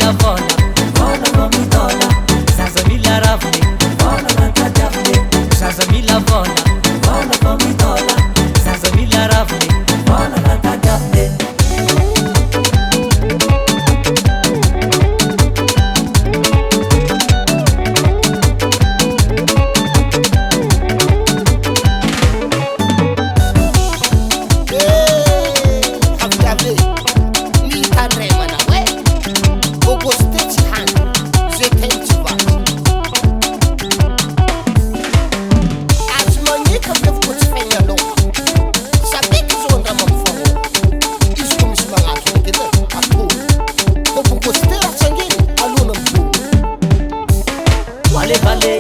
mila vola, vola vao midola. Zaza mila raviny, vola matadiaviny. Zaza mila vola, vola vao midola. Zaza mila raviny, vola matadiaviny.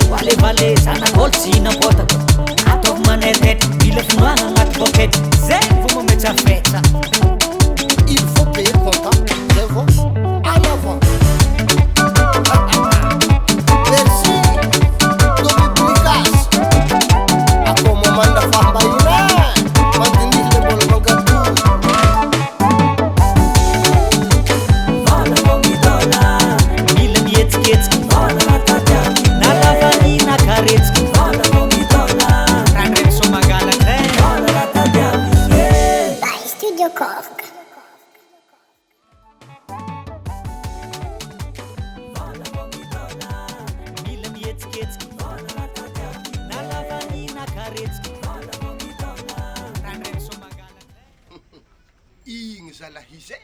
Vale vale sana golsina potako atov manetet ile finoana anaty pocket zay vao mametsametsa. Il faut payer comptant, c'est bon, en avant. Merci, Dominikas. Ako mamanda famba ina, mandini le bol magatu. Vola vao midola, mila mihetsiketsika, vola matadiaviny. Na lavany na karetsika, vola vao midola. Raha ndray somagalaka e, vola matadiaviny. By Studio Cork. Vola vao midola, mila mihetsiketsika, vola matadiaviny. Na lavany na karetsika, vola vao midola. Raha ndray somagalaka e. Igny zalahizy e,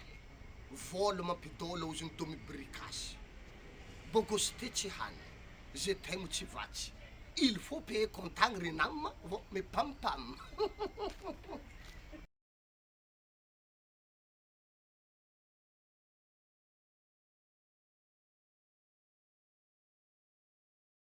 vola mampidôla oziny Domi Brikasy. Bôkôsy ty tsy hany, je t'aime tsy vatsy. Il faut payer comptant renamma, vo me pam pam.